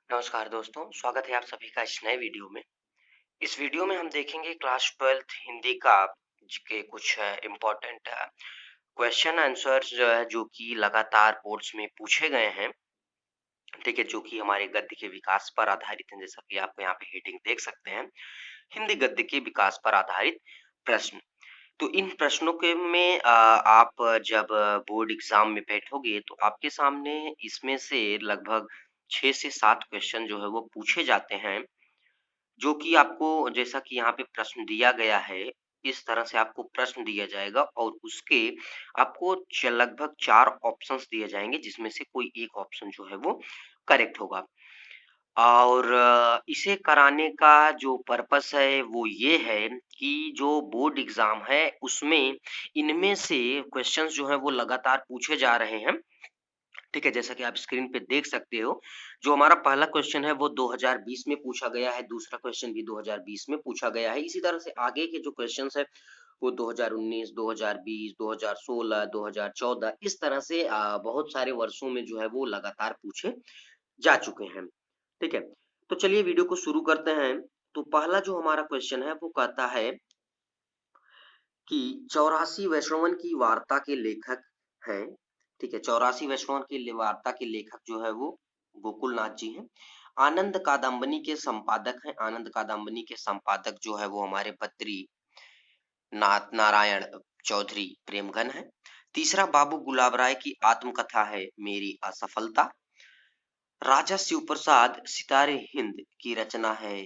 नमस्कार दोस्तों, स्वागत है आप सभी का इस नए वीडियो में। इस वीडियो में हम देखेंगे क्लास 12th हिंदी का के कुछ इम्पोर्टेंट क्वेश्चन आंसर्स जो है जो कि लगातार बोर्ड्स में पूछे गए हैं, ठीक है, जो कि हमारे गद्य के विकास पर आधारित हैं, जैसा कि आप यहाँ पे हेडिंग देख सकते हैं, हिंदी गद्य के विकास पर आधारित प्रश्न। तो इन प्रश्नों के में आप जब बोर्ड एग्जाम में बैठोगे तो आपके सामने इसमें से लगभग 6 से 7 क्वेश्चन जो है वो पूछे जाते हैं, जो कि आपको जैसा कि यहाँ पे प्रश्न दिया गया है, इस तरह से आपको प्रश्न दिया जाएगा और उसके आपको लगभग 4 ऑप्शंस दिए जाएंगे, जिसमें से कोई एक ऑप्शन जो है वो करेक्ट होगा। और इसे कराने का जो पर्पस है वो ये है कि जो बोर्ड एग्जाम है उसमें इनमें से क्वेश्चंस जो है वो लगातार पूछे जा रहे हैं, ठीक है, जैसा कि आप स्क्रीन पे देख सकते हो। जो हमारा पहला क्वेश्चन है वो 2020 में पूछा गया है, दूसरा क्वेश्चन भी 2020 में पूछा गया है। इसी तरह से आगे के जो क्वेश्चंस है वो 2019, 2020, 2016, 2014 इस तरह से बहुत सारे वर्षों में जो है वो लगातार पूछे जा चुके हैं, ठीक है। तो चलिए वीडियो को शुरू करते हैं। तो पहला जो हमारा क्वेश्चन है वो कहता है कि 84 वैष्णवन की वार्ता के लेखक हैं, ठीक है, 84 वैष्णवन की वार्ता के लेखक जो है वो गोकुल नाथ जी हैं। आनंद कादम्बनी के संपादक हैं, आनंद कादम्बनी के संपादक जो है वो हमारे बद्री नाथ नारायण चौधरी प्रेमघन है। तीसरा, बाबू गुलाब राय की आत्मकथा है मेरी असफलता। राजा शिव प्रसाद सितारे हिंद की रचना है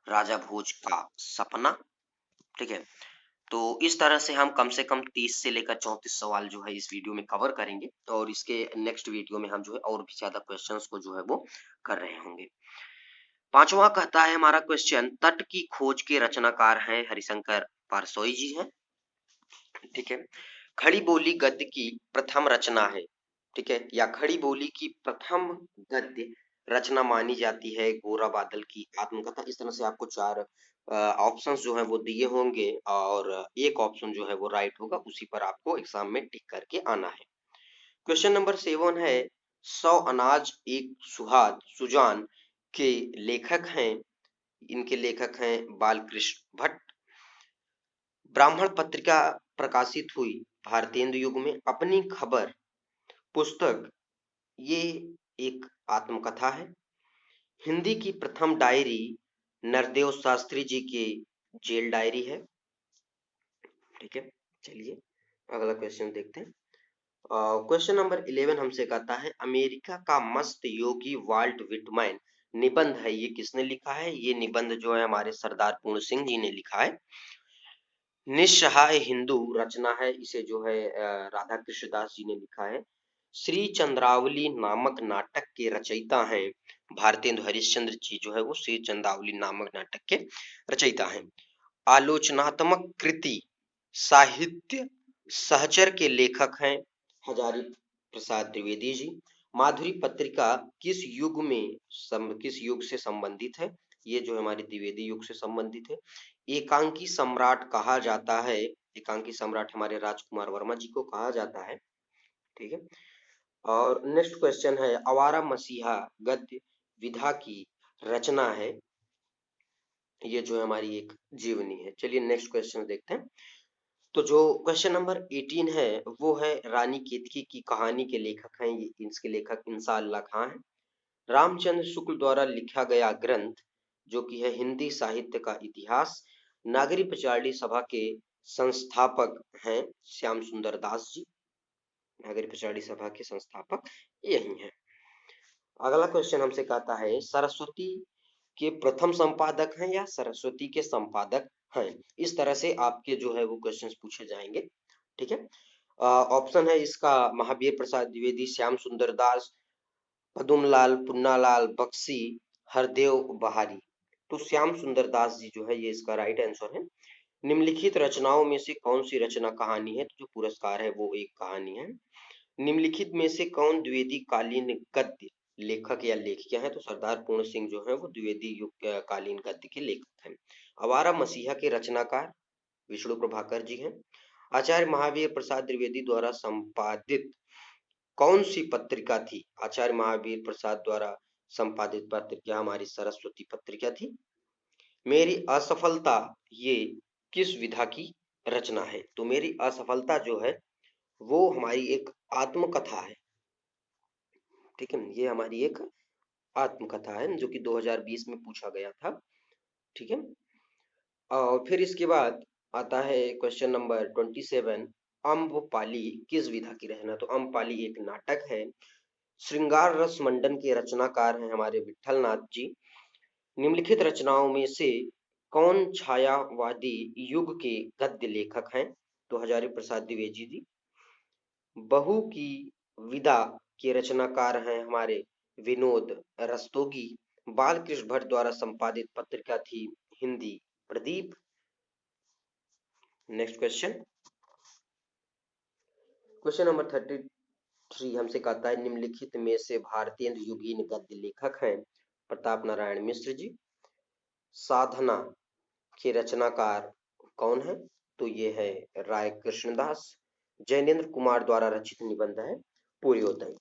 राजा भोज का सपना, ठीक है। तो इस तरह से हम कम से कम 30 से लेकर 34 सवाल जो है इस वीडियो में कवर करेंगे और इसके नेक्स्ट वीडियो में हम जो है और भी ज्यादा क्वेश्चंस को जो है वो कर रहे होंगे। पांचवा कहता है हमारा क्वेश्चन, तट की खोज के रचनाकार हैं हरिशंकर पारसोई जी हैं, ठीक है। खड़ी बोली गद्य की प्रथम रचना है, ठीक है, या खड़ी बोली की प्रथम गद्य रचना मानी जाती है गोरा बादल की आत्मकथा। इस तरह से आपको 4 ऑप्शंस जो है वो दिए होंगे और एक ऑप्शन जो है वो राइट होगा, उसी पर आपको एग्जाम में टिक करके आना है। क्वेश्चन नंबर 7 है, 100 अनाज एक सुहाग सुजान के लेखक हैं, इनके लेखक हैं बालकृष्ण भट्ट। ब्राह्मण पत्रिका प्रकाशित हुई भारतेंदु युग में, अपनी खबर पुस्तक ये एक आत्मकथा है। हिंदी की प्रथम डायरी नरदेव शास्त्री जी की जेल डायरी है, ठीक है। चलिए अगला क्वेश्चन देखते हैं। क्वेश्चन नंबर 11 हमसे कहता है, अमेरिका का मस्त योगी वाल्ट विटमैन निबंध है, ये किसने लिखा है? ये निबंध जो है हमारे सरदार पूर्ण सिंह जी ने लिखा है। निस्सहाय हिंदू रचना है, इसे जो है राधा कृष्णदास जी ने लिखा है। श्री चंद्रावली नामक नाटक के रचयिता हैं भारतेंदु हरिश्चंद्र जी, जो है वो श्री चंद्रावली नामक नाटक के रचयिता हैं। आलोचनात्मक कृति साहित्य सहचर के लेखक हैं हजारी प्रसाद द्विवेदी जी। माधुरी पत्रिका किस युग से संबंधित है? ये जो हमारे द्विवेदी युग से संबंधित है। एकांकी सम्राट कहा जाता है, एकांकी सम्राट हमारे राजकुमार वर्मा जी को कहा जाता है, ठीक है। और नेक्स्ट क्वेश्चन है, आवारा मसीहा गद्य विधा की रचना है, ये जो है हमारी एक जीवनी है। चलिए नेक्स्ट क्वेश्चन देखते हैं। तो जो क्वेश्चन नंबर 18 है वो है, रानी केतकी की कहानी के लेखक हैं, ये इसके लेखक इंसान अल्लाह खां हैं। रामचंद्र शुक्ल द्वारा लिखा गया ग्रंथ जो कि है हिंदी साहित्य का इतिहास, नागरी पचारडी सभा के संस्थापक हैं श्याम सुंदर दास जी, नागरी पचारडी सभा के संस्थापक यही हैं। अगला क्वेश्चन हमसे कहता है, सरस्वती के प्रथम संपादक हैं या सरस्वती के संपादक हैं? इस तरह से आपके जो है वो क्वेश्चंस पूछे जाएंगे, ठीक है। ऑप्शन है इसका महावीर प्रसाद द्विवेदी, श्याम सुंदर दास, पदुमलाल, पुन्नालाल बख्शी, हरदेव बहारी। तो श्याम सुंदर दास जी जो है ये इसका राइट आंसर है। निम्नलिखित रचनाओं में से कौन सी रचना कहानी है? तो जो पुरस्कार है वो एक कहानी है। निम्नलिखित में से कौन द्विवेदी कालीन गद्य लेखक या लेखिका है? तो सरदार पूर्ण सिंह जो है वो द्विवेदी युग कालीन गद्य के लेखक हैं। आवारा मसीहा के रचनाकार विष्णु प्रभाकर जी हैं। आचार्य महावीर प्रसाद द्विवेदी द्वारा संपादित कौन सी पत्रिका थी? आचार्य महावीर प्रसाद द्वारा संपादित पत्रिका हमारी सरस्वती पत्रिका थी। मेरी असफलता ये किस विधा की रचना है? तो मेरी असफलता जो है वो हमारी एक आत्मकथा है। ठीक है, ये हमारी एक आत्मकथा है जो कि 2020 में पूछा गया था। ठीक है, और फिर इसके बाद आता है क्वेश्चन नंबर 27। अम्बपाली किस विधा की रचना? तो अम्बपाली एक नाटक है। श्रृंगार रस मंडन के रचनाकार हैं हमारे विट्ठल नाथ जी। निम्नलिखित रचनाओं में से कौन छायावादी युग के गद्य लेखक हैं? तो हजारी प्रसाद द्विवेदी जी। बहू की विदा के रचनाकार हैं हमारे विनोद रस्तोगी। बालकृष्ण भट्ट द्वारा संपादित पत्रिका थी Hindi Pradeep. Next question, question number 33 हमसे कहता है निम्नलिखित में से भारतीय युगीन गद्य लेखक हैं? प्रताप नारायण मिश्र जी। साधना के रचनाकार कौन है? तो ये है राय कृष्णदास। जैनेन्द्र कुमार द्वारा रचित निबंध है पूर्णोदय।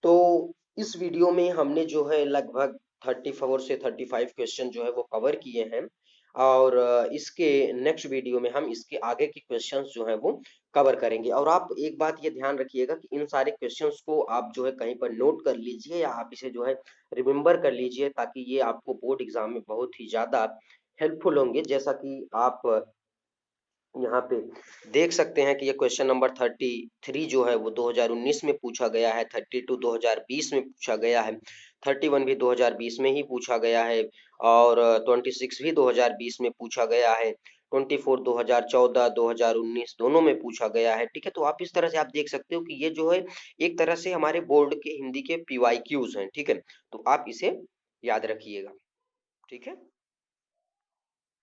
तो इस वीडियो में हमने जो है लगभग 34 से 35 क्वेश्चन जो है वो कवर किए हैं, और इसके नेक्स्ट वीडियो में हम इसके आगे के क्वेश्चंस जो है वो कवर करेंगे। और आप एक बात ये ध्यान रखिएगा कि इन सारे क्वेश्चंस को आप जो है कहीं पर नोट कर लीजिए या आप इसे जो है रिमेम्बर कर लीजिए, ताकि ये आपको बोर्ड एग्जाम में बहुत ही ज्यादा हेल्पफुल होंगे। जैसा कि आप यहाँ पे देख सकते हैं कि ये क्वेश्चन नंबर 33 जो है वो 2019 में पूछा गया है, 32 2020 में पूछा गया है, 31 भी 2020 में ही पूछा गया है, और 26 भी 2020 में पूछा गया है, 24 2014 2019 दोनों में पूछा गया है। ठीक है, तो आप इस तरह से आप देख सकते हो कि ये जो है एक तरह से हमारे बोर्ड के हिंदी के PYQs हैं। ठीक है, तो आप इसे याद रखिएगा। ठीक है।